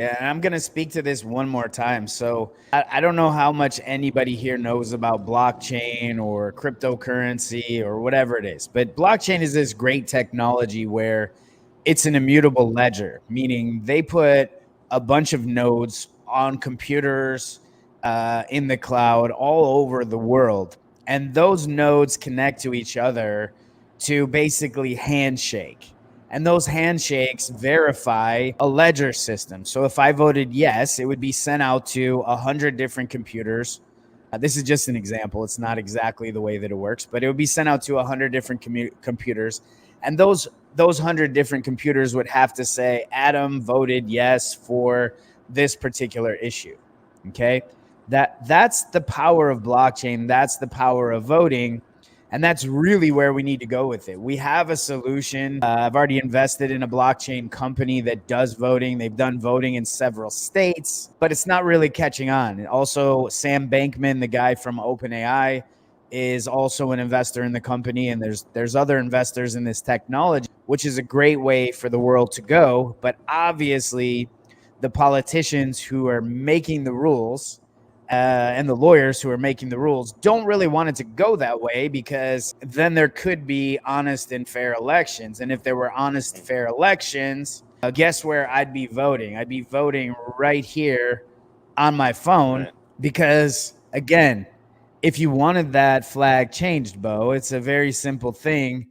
Yeah, and I'm going to speak to this one more time. So I don't know how much anybody here knows about blockchain or cryptocurrency or whatever it is, but blockchain is this great technology where it's an immutable ledger, meaning they put a bunch of nodes on computers in the cloud all over the world. And those nodes connect to each other to basically handshake. And those handshakes verify a ledger system. So if I voted yes, it would be sent out to 100 different computers. This is just an example. It's not exactly the way that it works, but it would be sent out to 100 different computers. And those 100 different computers would have to say, Adam voted yes for this particular issue. Okay. That's the power of blockchain. That's the power of voting. And that's really where we need to go with it. We have a solution. I've already invested in a blockchain company that does voting. They've done voting in several states, but it's not really catching on. And also, Sam Bankman, the guy from OpenAI, is also an investor in the company. And there's other investors in this technology, which is a great way for the world to go. But obviously, the politicians who are making the rules and the lawyers who are making the rules don't really want it to go that way, because then there could be honest and fair elections. And if there were honest, fair elections, guess where I'd be voting? I'd be voting right here on my phone, Right. because, again, if you wanted that flag changed, Bo, it's a very simple thing.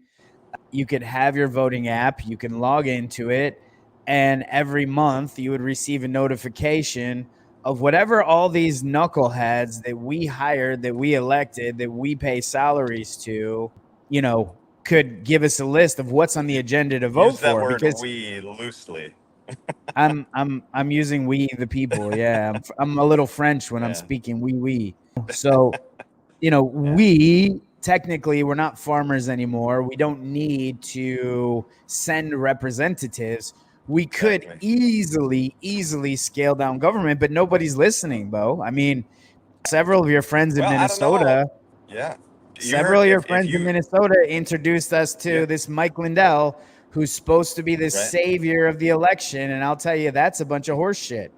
You could have your voting app, you can log into it, and every month you would receive a notification of whatever all these knuckleheads that we hired, that we elected, that we pay salaries to, you know, could give us a list of what's on the agenda to vote Use that for. word Because "we" loosely. I'm using we the people. Yeah, I'm a little French when I'm Yeah. speaking we. So Yeah. we technically, we're not farmers anymore. We don't need to send representatives. We could Exactly. easily scale down government, but nobody's listening, Bo. I mean, several of your friends in Well, I don't know. Minnesota, Yeah. You several heard of your if friends in you Minnesota introduced us yeah to this Mike Lindell, who's supposed to be the right. savior of the election. And I'll tell you, that's a bunch of horse shit.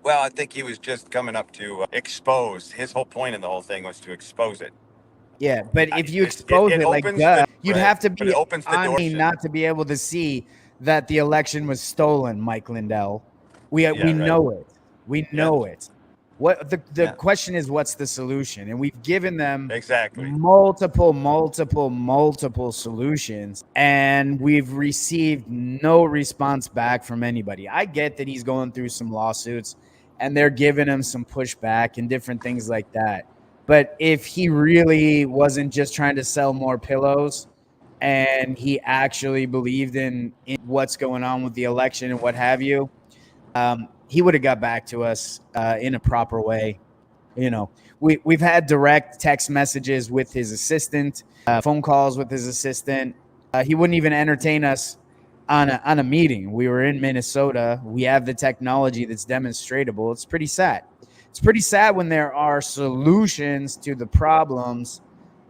Well, I think he was just coming up to expose. His whole point in the whole thing was to expose it. Yeah, but if you It expose it it, like, opens duh, the you'd right, have to but it be opens the door. on not to be able to see that the election was stolen, Mike Lindell. We Yeah. Right. know it. We Yeah. know it. What the Yeah. question is, what's the solution? And we've given them Exactly. multiple solutions, and we've received no response back from anybody. I get that he's going through some lawsuits and they're giving him some pushback and different things like that. But if he really wasn't just trying to sell more pillows, and he actually believed in what's going on with the election and what have you, he would have got back to us in a proper way. You know, we've had direct text messages with his assistant, phone calls with his assistant. He wouldn't even entertain us on a meeting. We were in Minnesota. We have the technology that's demonstratable. It's pretty sad. It's pretty sad when there are solutions to the problems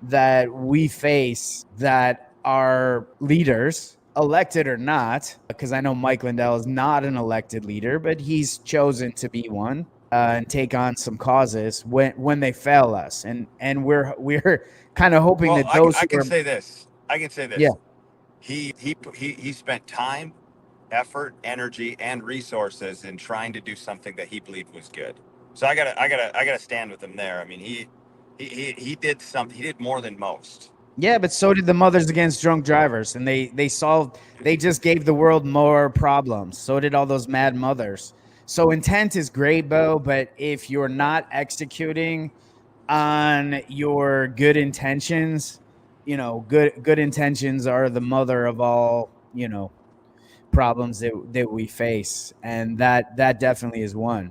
that we face, that our leaders, elected or not, because I know Mike Lindell is not an elected leader, but he's chosen to be one, and take on some causes when they fail us, and we're kind of hoping Well, that those I who can are, say this. I can say yeah. this. He spent time, effort, energy, and resources in trying to do something that he believed was good. So I gotta stand with him there. I mean, he did something. He did more than most. Yeah, but so did the Mothers Against Drunk Drivers, and they just gave the world more problems. So did all those mad mothers. So intent is great, Bo, but if you're not executing on your good intentions, good intentions are the mother of all, problems that we face, and that definitely is one.